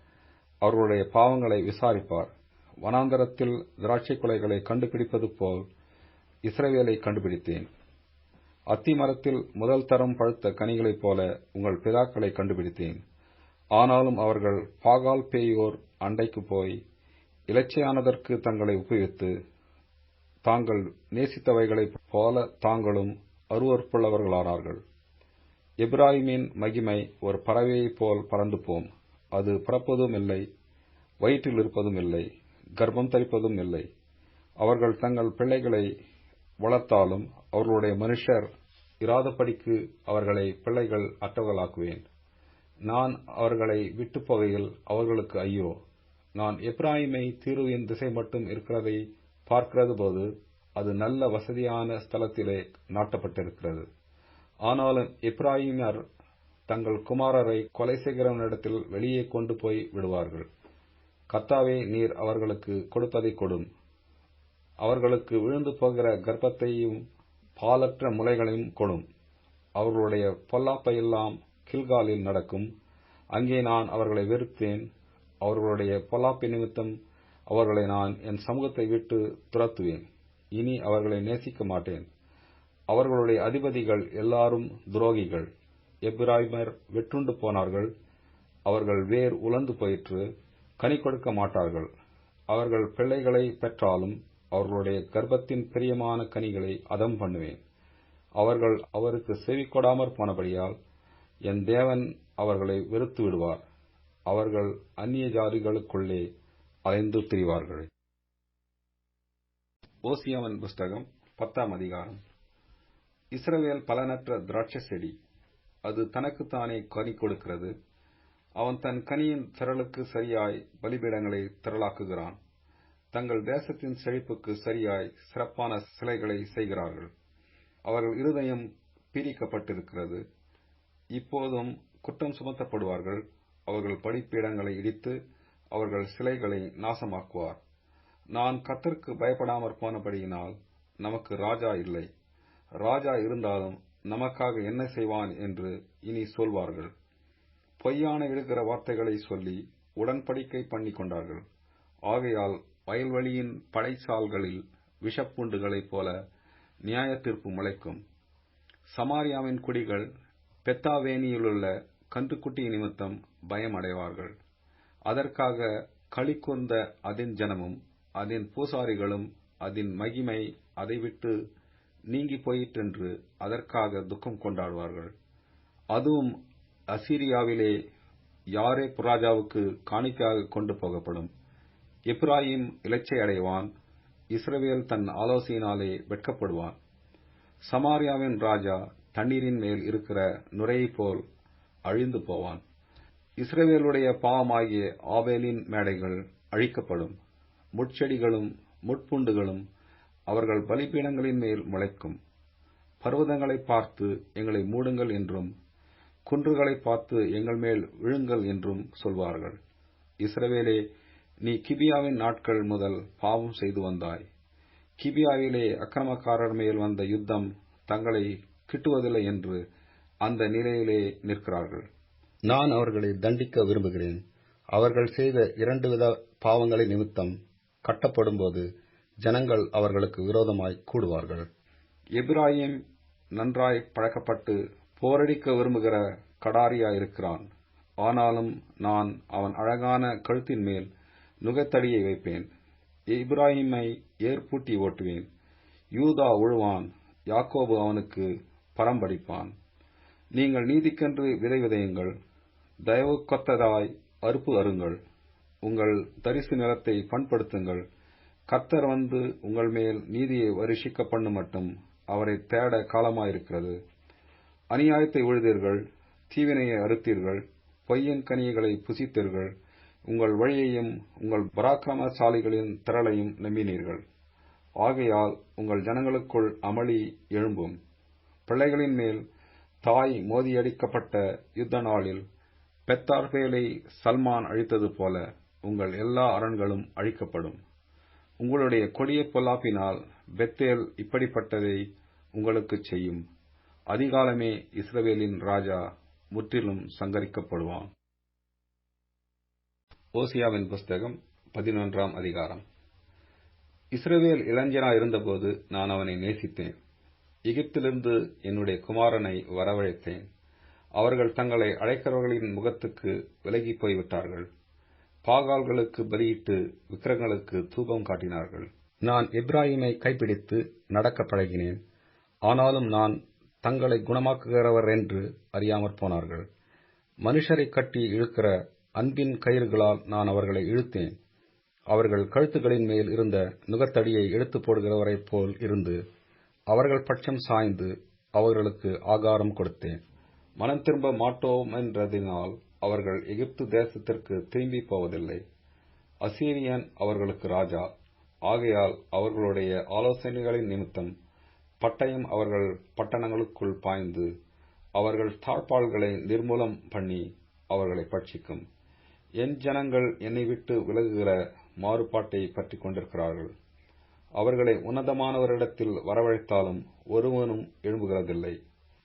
அவர்களுடைய பாவங்களை விசாரிப்பார். வனாந்தரத்தில் திராட்சை குலைகளை கண்டுபிடிப்பது போல் இஸ்ரவேலை கண்டுபிடித்தேன். அத்தி மரத்தில் முதல் தரம் பழுத்த கனிகளைப் போல உங்கள் பிதாக்களை கண்டுபிடித்தேன். ஆனாலும் அவர்கள் பாகால் பேயோர் அண்டைக்கு போய் இலச்சையானதற்கு தங்களை ஒப்புவித்து தாங்கள் நேசித்தவைகளைப் போல தாங்களும் அருவருப்புள்ளவர்களானார்கள். எப்பிராயீமின் மகிமை ஒரு பறவையைப் போல் பறந்து போம். அது பிறப்பதும் இல்லை, வயிற்றில் இருப்பதும் இல்லை, கர்ப்பம் தரிப்பதும் இல்லை. அவர்கள் தங்கள் பிள்ளைகளை வளர்த்தாலும் அவர்களுடைய மனுஷர் இராதபடிக்கு அவர்களை பிள்ளைகள் அற்றவர்களாக்குவேன். நான் அவர்களை விட்டு போகையில் அவர்களுக்கு ஐயோ! நான் எப்பிராயீமை தீருவின் திசை மட்டும் இருக்கிறதை பார்க்கிறது போது அது நல்ல வசதியான ஸ்தலத்திலே நாட்டப்பட்டிருக்கிறது. ஆனாலும் எப்பிராயீமர் தங்கள் குமாரரை கொலை செய்கிறவனிடத்தில் வெளியே கொண்டு போய் விடுவார்கள். கர்த்தாவே, நீர் அவர்களுக்கு கொடுப்பதை கொடும். அவர்களுக்கு விழுந்து போகிற கர்ப்பத்தையும் பாலற்ற முலைகளையும் கொடும். அவர்களுடைய பொல்லாப்பையெல்லாம் கில்காலில் நடக்கும். அங்கே நான் அவர்களை வெறுப்பேன். அவர்களுடைய பொல்லாப்பை நிமித்தம் அவர்களை நான் என் சமூகத்தை விட்டு துரத்துவேன். இனி அவர்களை நேசிக்க மாட்டேன். அவர்களுடைய அதிபதிகள் எல்லாரும் துரோகிகள். எப்பிராயீமர் வெட்டுண்டு போனார்கள். அவர்கள் வேர் உலர்ந்து போயிற்று. கனி கொடுக்க மாட்டார்கள். அவர்கள் பிள்ளைகளை பெற்றாலும் அவர்களுடைய கர்ப்பத்தின் பிரியமான கனிகளை அதம் பண்ணுவேன். அவர்கள் அவருக்கு செவி கொடாமற் போனபடியால் என் தேவன் அவர்களை வெறுத்து விடுவார். அவர்கள் அந்நிய ஜாதிகளுக்குள்ளே அலைந்து திரிவார்கள். ஓசியாவின் புஸ்தகம் 10ஆம் அதிகாரம். இஸ்ரவேல் பலனற்ற திராட்சை செடி. அது தனக்குத்தானே கனி கொடுக்கிறது. அவன் தன் கனியின் திரளுக்கு சரியாய் பலிபீடங்களை திரளாக்குகிறான். தங்கள் தேசத்தின் செழிப்புக்கு சரியாய் சிறப்பான சிலைகளை செய்கிறார்கள். அவர்கள் இருதயம் பீடிக்கப்பட்டிருக்கிறது. இப்போதும் குற்றம் சுமத்தப்படுவார்கள். அவர்கள் பலிபீடங்களை இடித்து அவர்கள் சிலைகளை நாசமாக்குவார். நான் கர்த்தருக்கு பயப்படாமற் போனபடியினால் நமக்கு ராஜா இல்லை. ராஜா இருந்தாலும் நமக்காக என்ன செய்வான் என்று இனி சொல்வார்கள். பொய்யான இழுக்கிற வார்த்தைகளை சொல்லி உடன்படிக்கை பண்ணிக் கொண்டார்கள். ஆகையால் வயல்வெளியின் படைச்சால்களில் விஷப்பூண்டுகளைப் போல நியாய தீர்ப்பு முளைக்கும். சமாரியாவின் குடிகள் பெத்தாவேனியிலுள்ள கன்றுக்குட்டி நிமித்தம் பயமடைவார்கள். அதற்காக களிகூர்ந்த அதின் ஜனமும் அதின் பூசாரிகளும் அதின் மகிமை அதை விட்டு நீங்கி போயிற்றென்று அதற்காக துக்கம் கொண்டாடுவார்கள். அதுவும் அசீரியாவிலே யாரேப் ராஜாவுக்கு காணிக்கையாக கொண்டு போகப்படும். எப்பிராயீம் இலச்சை அடைவான். இஸ்ரவேல் தன் ஆலோசனையினாலே வெட்கப்படுவான். சமாரியாவின் ராஜா தண்ணீரின் மேல் இருக்கிற நுரையைப் போல் அழிந்து போவான். இஸ்ரவேலுடைய பாவமாகிய ஆபேலின் மேடைகள் அழிக்கப்படும். முட்செடிகளும் முட்புண்டுகளும் அவர்கள் பலிபீடங்களின் மேல் முளைக்கும். பர்வதங்களை பார்த்து எங்களை மூடுங்கள் என்றும் குன்றுகளை பார்த்து எங்கள் மேல் விழுங்கள் என்றும் சொல்வார்கள். இஸ்ரவேலே, நீ கிபியாவின் நாட்கள் முதல் பாவம் செய்து வந்தாய். கிபியாவிலே அக்கிரமக்காரர் மேல் வந்த யுத்தம் தங்களை கிட்டுவதில்லை என்று அந்த நிலையிலே நிற்கிறார்கள். நான் அவர்களை தண்டிக்க விரும்புகிறேன். அவர்கள் செய்த 2 வித பாவங்களை நிமித்தம் கட்டப்படும்போது ஜனங்கள் அவர்களுக்கு விரோதமாய் கூடுவார்கள். எப்பிராயீம் நன்றாய் பழக்கப்பட்டு போரடிக்க விரும்புகிற கடாரியாயிருக்கிறான். ஆனாலும் நான் அவன் அழகான கழுத்தின் மேல் நுகத்தடியை வைப்பேன். எப்பிராயீமை ஏர்பூட்டி ஓட்டுவேன். யூதா உழுவான். யாக்கோபு அவனுக்கு பரம்படிப்பான். நீங்கள் நீதிக்கென்று விதை விதையுங்கள். தயவுக்கொத்ததாய் அறுப்பு அருங்கள். உங்கள் தரிசு நிலத்தை பண்படுத்துங்கள். கர்த்தர் வந்து உங்கள் மேல் நீதியை வருஷிக்க பண்ணு மட்டும் அவரை தேட காலமாயிருக்கிறது. அநியாயத்தை உழுதீர்கள். தீவினையை அறுத்தீர்கள். பொய்யின் கனிகளை புசித்தீர்கள். உங்கள் வழியையும் உங்கள் பராக்கிரமசாலிகளின் திரளையும் நம்பினீர்கள். ஆகையால் உங்கள் ஜனங்களுக்குள் அமளி எழும்பும். பிள்ளைகளின் மேல் தாய் மோதியடிக்கப்பட்ட யுத்த நாளில் பெத்தார்பேலை சல்மான் அழித்தது போல உங்கள் எல்லா அரண்களும் அழிக்கப்படும். உங்களுடைய கொடிய பொல்லாப்பினால் பெத்தேல் இப்படிப்பட்டதை உங்களுக்குச் செய்யும். அதிகாலமே இஸ்ரவேலின் ராஜா முற்றிலும் சங்கரிக்கப்படுவான். ஓசியாவின் புஸ்தகம் 11ஆம் அதிகாரம். இஸ்ரவேல் இளைஞனாயிருந்தபோது நான் அவனை நேசித்தேன். எகிப்திலிருந்து என்னுடைய குமாரனை வரவழைத்தேன். அவர்கள் தங்களை அழைக்கிறவர்களின் முகத்துக்கு விலகி போய்விட்டார்கள். பாகால்களுக்கு பலியிட்டு விக்கிரங்களுக்கு தூபம் காட்டினார்கள். நான் எப்பிராயீமை கைப்பிடித்து நடக்க பழகினேன். ஆனாலும் நான் தங்களை குணமாக்குகிறவர் என்று அறியாமற் போனார்கள். மனுஷரை கட்டி இழுக்கிற அன்பின் கயிறுகளால் நான் அவர்களை இழுத்தேன். அவர்கள் கழுத்துகளின் மேல் இருந்த நுகத்தடியை எடுத்து போடுகிறவரைப் போல் இருந்து அவர்கள் பட்சம் சாய்ந்து அவர்களுக்கு ஆகாரம் கொடுத்தேன். மனம் திரும்ப மாட்டோமென்றதினால் அவர்கள் எகிப்து தேசத்திற்கு திரும்பி போவதில்லை. அசீரியன் அவர்களுக்கு ராஜா. ஆகையால் அவர்களுடைய ஆலோசனைகளின் நிமித்தம் பட்டயம் அவர்கள் பட்டணங்களுக்குள் பாய்ந்து அவர்கள் தாழ்பாள்களை நிர்மூலம் பண்ணி அவர்களை பட்சிக்கும். என் ஜனங்கள் என்னை விட்டு விலகுகிற மாறுபாட்டை பற்றிக் கொண்டிருக்கிறார்கள். அவர்களை உன்னதமானவரிடத்தில் வரவழைத்தாலும் ஒருவனும் எழும்புகிறதில்லை.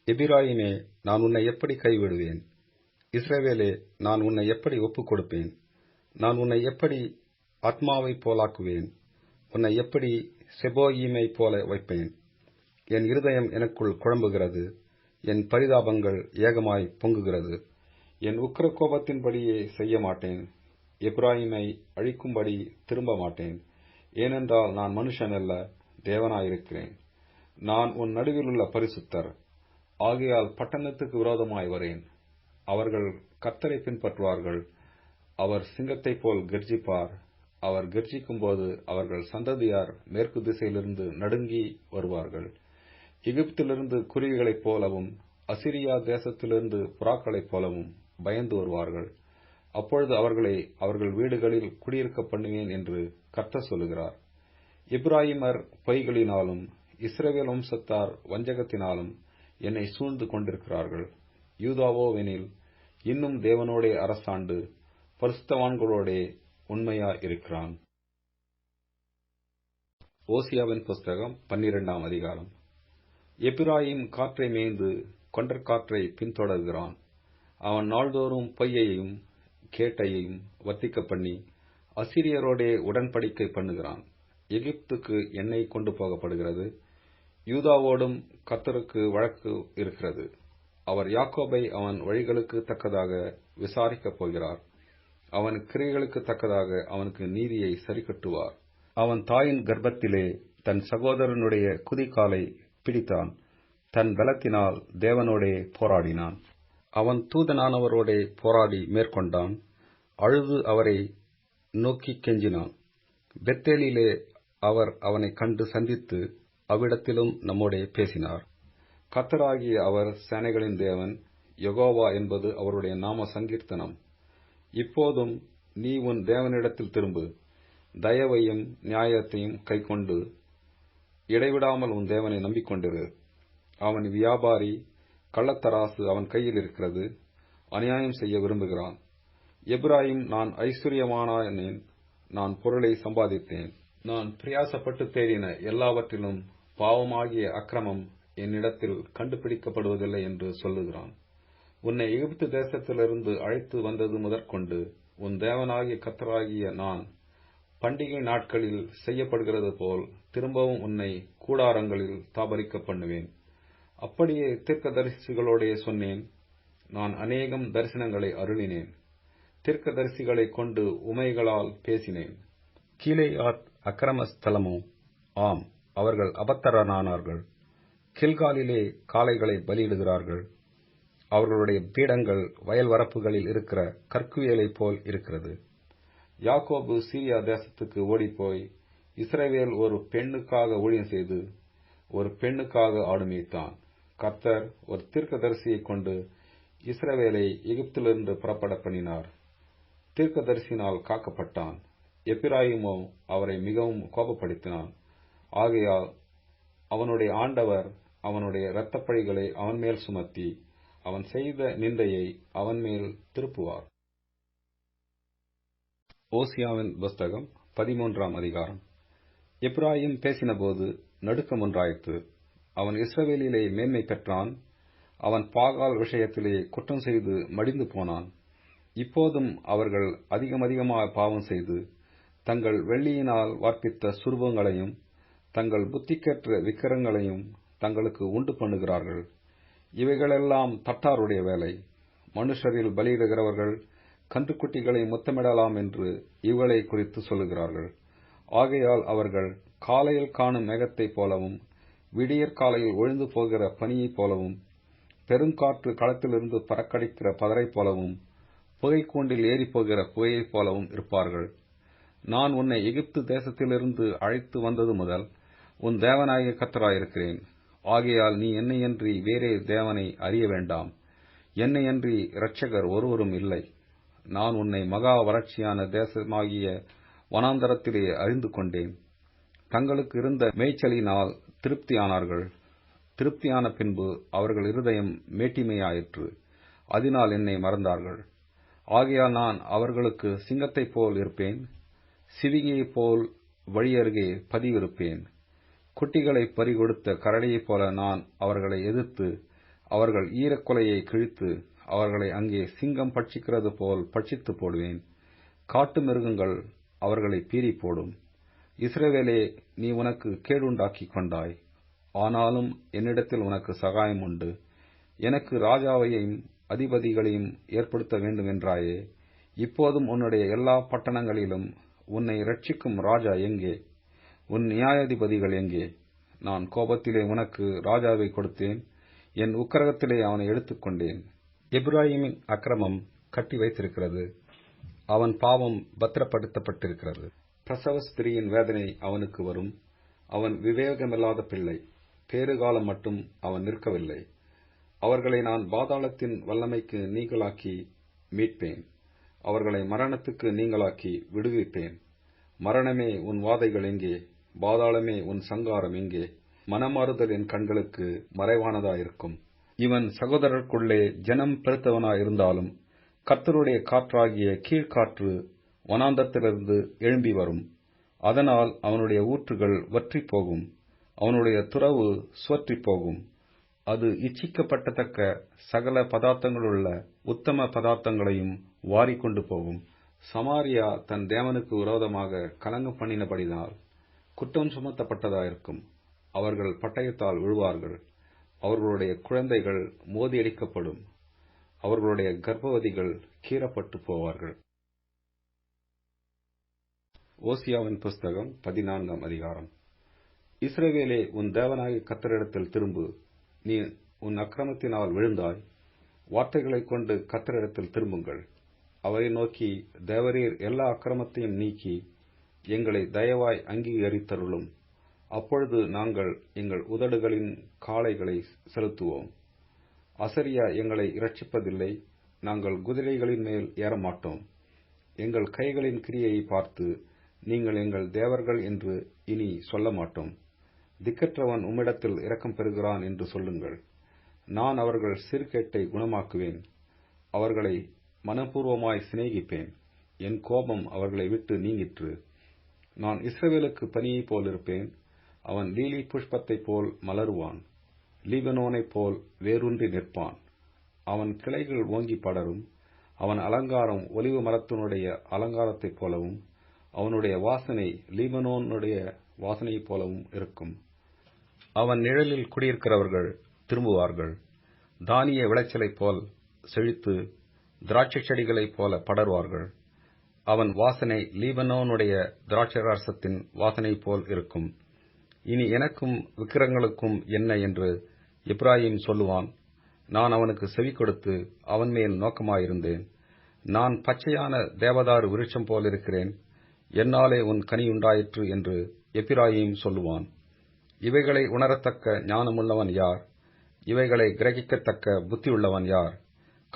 எபிராயிமே, நான் உன்னை எப்படி கைவிடுவேன்? இஸ்ரவேலே, நான் உன்னை எப்படி ஒப்புக் கொடுப்பேன்? நான் உன்னை எப்படி ஆத்மாவைப் போலாக்குவேன்? உன்னை எப்படி செபோயீமைப் போல வைப்பேன்? என் இருதயம் எனக்குள் குழம்புகிறது, என் பரிதாபங்கள் ஏகமாய் பொங்குகிறது. என் உக்கிர கோபத்தின்படியே செய்ய மாட்டேன். எப்ராயிமை அழிக்கும்படி திரும்ப மாட்டேன். ஏனென்றால் நான் மனுஷன் அல்ல, தேவனாயிருக்கிறேன். நான் உன் நடுவிலுள்ள பரிசுத்தர். ஆகையால் பட்டணத்துக்கு விரோதமாய் வரேன். அவர்கள் கர்த்தரை பின்பற்றுவார்கள். அவர் சிங்கத்தைப் போல் கர்ஜிப்பார். அவர் கர்ஜிக்கும்போது அவர்கள் சந்ததியார் மேற்கு திசையிலிருந்து நடுங்கி வருவார்கள். எகிப்திலிருந்து குருவிகளைப் போலவும் அசிரியா தேசத்திலிருந்து புறாக்களைப் போலவும் பயந்து வருவார்கள். அப்பொழுது அவர்களை அவர்கள் வீடுகளில் குடியிருக்க பண்ணுவேன் என்று கர்த்தர் சொல்லுகிறார். எப்ராயிமர் பொய்களினாலும் இஸ்ரவேல் வம்சத்தார் வஞ்சகத்தினாலும் என்னை சூழ்ந்து கொண்டிருக்கிறார்கள். யூதாவோவெனில் இன்னும் தேவனோடே அரசாண்டு பரிசுத்தவான்களோடே உண்மையாயிருக்கிறான். ஓசியாவின் புஸ்தகம் 12ஆம் அதிகாரம். எப்பிராயிம் காற்றை மேய்ந்து கொண்டற்காற்றை பின்தொடர்கிறான். அவன் நாள்தோறும் பொய்யையும் கேட்டையையும் வர்த்திக்க பண்ணி அசிரியரோடே உடன்படிக்கை பண்ணுகிறான். எகிப்துக்கு எண்ணெய் கொண்டு போகப்படுகிறது. யூதாவோடும் கர்த்தருக்கு வழக்கு இருக்கிறது. அவர் யாக்கோபை அவன் வழிகளுக்கு தக்கதாக விசாரிக்கப் போகிறார். அவன் கிரியைகளுக்கு தக்கதாக அவனுக்கு நீதியை சரிக்கட்டுவார். அவன் தாயின் கர்ப்பத்திலே தன் சகோதரனுடைய குதிகாலை பிடித்தான். தன் பலத்தினால் தேவனோடே போராடினான். அவன் தூதனானவரோடே போராடி மேற்கொண்டான். அழுது அவரை நோக்கி கெஞ்சினான். பெத்தேலிலே அவர் அவனை கண்டு சந்தித்து அவ்விடத்திலும் நம்மோடே பேசினார். கர்த்தராகிய அவர் சேனைகளின் தேவன், யெகோவா என்பது அவருடைய நாம சங்கீர்த்தனம். இப்போதும் நீ உன் தேவனிடத்தில் திரும்பு, தயவையும் நியாயத்தையும் கைக்கொண்டு இடைவிடாமல் உன் தேவனை நம்பிக்கொண்டிரு. அவன் வியாபாரி, கள்ளத்தராசு அவன் கையில் இருக்கிறது, அநியாயம் செய்ய விரும்புகிறான். எப்ராயிம், நான் ஐஸ்வர்யமானேன், நான் பொருளை சம்பாதித்தேன், நான் பிரயாசப்பட்டு தேடின எல்லாவற்றிலும் பாவமாகிய அக்கிரமம் என்னிடத்தில் கண்டுபிடிக்கப்படுவதில்லை என்று சொல்லுகிறான். உன்னை எகிப்து தேசத்திலிருந்து அழைத்து வந்தது முதற்கொண்டு உன் தேவனாகிய கர்த்தராகிய நான் பண்டிகை நாட்களில் செய்யப்படுகிறது போல் திரும்பவும் உன்னை கூடாரங்களில் தாபரிக்க பண்ணுவேன். அப்படியே தீர்க்கதரிசிகளோடே சொன்னேன். நான் அநேகம் தரிசனங்களை அருளினேன். தீர்க்கதரிசிகளை கொண்டு உமைகளால் பேசினேன். கீலேயாத் அக்கிரம ஸ்தலமோ? ஆம், அவர்கள் அபத்தரனானார்கள். கில்காலிலே காளைகளை பலியிடுகிறார்கள். அவர்களுடைய பீடங்கள் வயல் வரப்புகளில் இருக்கிற கற்குவியலைப் போல் இருக்கிறது. யாக்கோபு சீரியா தேசத்துக்கு ஓடிப்போய் இஸ்ரவேல் ஒரு பெண்ணுக்காக ஊழியம் செய்து ஒரு பெண்ணுக்காக ஆடு மேய்த்தான். கர்த்தர் ஒரு தீர்க்கதரிசியைக் கொண்டு இஸ்ரவேலை எகிப்திலிருந்து புறப்பட பண்ணினார். தீர்க்கதரிசியினால் காக்கப்பட்டான். எப்பிராயிமோ அவரை மிகவும் கோபப்படுத்தினான். ஆகையால் அவனுடைய ஆண்டவர் அவனுடைய இரத்தப்பழிகளை அவன் மேல் சுமத்தி அவன் செய்த நிந்தையை அவன் மேல் திருப்புவார். ஓசியாவின் புஸ்தகம் 13ஆம் அதிகாரம். எப்ராயிம் பேசினபோது நடுக்கம் ஒன்றாயிற்று. அவன் இஸ்ரவேலிலே மேன்மை பெற்றான். அவன் பாகால் விஷயத்திலே குற்றம் செய்து மடிந்து போனான். இப்போதும் அவர்கள் அதிகமாக பாவம் செய்து தங்கள் வெள்ளியினால் வார்ப்பித்த சுரூபங்களையும் தங்கள் புத்திக்கேற்ற விக்கிரகங்களையும் தங்களுக்கு உண்டு பண்ணுகிறார்கள். இவைகளெல்லாம் தட்டாருடைய வேலை. மனுஷரில் பலியிடுகிறவர்கள் கன்றுக்குட்டிகளை முத்தமிடலாம் என்று இவளை குறித்து சொல்லுகிறார்கள். ஆகையால் அவர்கள் காலையில் காணும் மேகத்தைப் போலவும் விடியற் காலையில் ஒழிந்து போகிற பனியைப் போலவும் பெருங்காற்று களத்திலிருந்து பறக்கடிக்கிற பதரைப் போலவும் புகைக்கூண்டில் ஏறிப்போகிற புகையைப் போலவும் இருப்பார்கள். நான் உன்னை எகிப்து தேசத்திலிருந்து அழைத்து வந்தது முதல் உன் தேவனாகிய கர்த்தராயிருக்கிறேன். ஆகையால் நீ என்னையன்றி வேறே தேவனை அறிய வேண்டாம். என்னையன்றி இரட்சகர் ஒருவரும் இல்லை. நான் உன்னை மகா வறட்சியான தேசமாகிய வனாந்தரத்திலே அறிந்து கொண்டேன். தங்களுக்கு இருந்த மேய்ச்சலினால் திருப்தியானார்கள். திருப்தியான பின்பு அவர்கள் இருதயம் மேட்டிமையாயிற்று. அதனால் என்னை மறந்தார்கள். ஆகையால் நான் அவர்களுக்கு சிங்கத்தைப் போல் இருப்பேன், சிவிகையைப் போல் வழியருகே பதிவிருப்பேன். குட்டிகளை பறிகொடுத்த கரடியைப் போல நான் அவர்களை எதிர்த்து அவர்கள் ஈரக்குலையை கிழித்து அவர்களை அங்கே சிங்கம் பட்சிக்கிறது போல் பட்சித்து போடுவேன். காட்டு மிருகங்கள் அவர்களை பீறி போடும். இஸ்ரவேலே, நீ உனக்கு கேடுண்டாக்கிக் கொண்டாய். ஆனாலும் என்னிடத்தில் உனக்கு சகாயம் உண்டு. எனக்கு ராஜாவையும் அதிபதிகளையும் ஏற்படுத்த வேண்டுமென்றாயே. இப்போதும் உன்னுடைய எல்லா பட்டணங்களிலும் உன்னை இரட்சிக்கும் ராஜா எங்கே? உன் நியாயாதிபதிகள் எங்கே? நான் கோபத்திலே உனக்கு ராஜாவை கொடுத்தேன், என் உக்கிரகத்திலே அவனை எடுத்துக்கொண்டேன். எப்பிராயீமின் அக்கிரமம் கட்டி வைத்திருக்கிறது, அவன் பாவம் பத்திரப்படுத்தப்பட்டிருக்கிறது. பிரசவ ஸ்திரீயின் வேதனை அவனுக்கு வரும். அவன் விவேகமில்லாத பிள்ளை, பேறுகாலம் மட்டும் அவன் நிற்கவில்லை. அவர்களை நான் பாதாளத்தின் வல்லமைக்கு நீங்களாக்கி மீட்பேன். அவர்களை மரணத்துக்கு நீங்களாக்கி விடுவிப்பேன். மரணமே, உன் வாதைகள் எங்கே? பாதாளமே, உன் சங்காரம் எங்கே? மனமாறுதல் என் கண்களுக்கு மறைவானதாயிருக்கும். இவன் சகோதரருக்குள்ளே ஜனம் பெருத்தவனாயிருந்தாலும் கர்த்தருடைய காற்றாகிய கீழ்காற்று வனாந்தரத்திலிருந்து எழும்பி வரும். அதனால் அவனுடைய ஊற்றுகள் வற்றிப் போகும், அவனுடைய துறவு சுவற்றிப் போகும். அது இச்சிக்கப்பட்டத்தக்க சகல பதார்த்தங்களுள்ள உத்தம பதார்த்தங்களையும் வாரிக்கொண்டு போகும். சமாரியா தன் தேவனுக்கு விரோதமாக கலங்கம் பண்ணினபடினால் குற்றம் சுமத்தப்பட்டதாயிருக்கும். அவர்கள் பட்டயத்தால் விழுவார்கள், அவர்களுடைய குழந்தைகள் மோதியடிக்கப்படும், அவர்களுடைய கர்ப்பவதிகள் கீறப்பட்டு போவார்கள். ஓசியாவின் புஸ்தகம் 14ஆம் அதிகாரம். இஸ்ரவேலே, உன் தேவனாகிய கர்த்தரிடத்தில் திரும்பு. நீ உன் அக்கிரமத்தினால் விழுந்தாய். வார்த்தைகளைக் கொண்டு கர்த்தரிடத்தில் திரும்புங்கள். அவரை நோக்கி, தேவரீர் எல்லா அக்கிரமத்தையும் நீக்கி எங்களை தயவாய் அங்கீகரித்தருளும். அப்பொழுது நாங்கள் எங்கள் உதடுகளின் காளைகளை செலுத்துவோம். அசரியா எங்களை இரட்சிப்பதில்லை, நாங்கள் குதிரைகளின் மேல் ஏறமாட்டோம். எங்கள் கைகளின் கிரியையை பார்த்து நீங்கள் எங்கள் தேவர்கள் என்று இனி சொல்ல மாட்டோம். திக்கற்றவன் உம்மிடத்தில் இரக்கம் பெறுகிறான் என்று சொல்லுங்கள். நான் அவர்கள் சிறுகேட்டை குணமாக்குவேன், அவர்களை மனப்பூர்வமாய் சிநேகிப்பேன். என் கோபம் அவர்களை விட்டு நீங்கிற்று. நான் இஸ்ரவேலுக்கு பனியைப் போல் இருப்பேன், அவன் லீலி புஷ்பத்தைப் போல் மலருவான், லீபனோனைப் போல் வேரூன்றி நிற்பான். அவன் கிளைகள் ஓங்கி படரும், அவன் அலங்காரம் ஒலிவ மரத்தினுடைய அலங்காரத்தைப் போலவும் அவனுடைய வாசனை லீபனோனுடைய வாசனையைப் போலவும் இருக்கும். அவன் நிழலில் குடியிருக்கிறவர்கள் திரும்புவார்கள். தானிய விளைச்சலைப் போல் செழித்து திராட்சை செடிகளைப் போல படர்வார்கள். அவன் வாசனை லீபனோனுடைய திராட்சரசத்தின் வாசனை போல் இருக்கும். இனி எனக்கும் விக்கிரங்களுக்கும் என்ன என்று எப்பிராயீம் சொல்லுவான். நான் அவனுக்கு செவி கொடுத்து அவன் மேல் நோக்கமாயிருந்தேன். நான் பச்சையான தேவதாரு விருட்சம் போல் இருக்கிறேன், என்னாலே உன் கனி உண்டாயிற்று என்று எப்பிராயீம் சொல்லுவான். இவைகளை உணரத்தக்க ஞானமுள்ளவன் யார்? இவைகளை கிரகிக்கத்தக்க புத்தியுள்ளவன் யார்?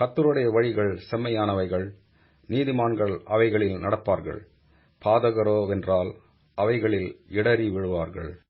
கர்த்தருடைய வழிகள் செம்மையானவைகள், நீதிமான்கள் அவைகளில் நடப்பார்கள். பாதகரோ வென்றால் அவைகளில் இடறி விழுவார்கள்.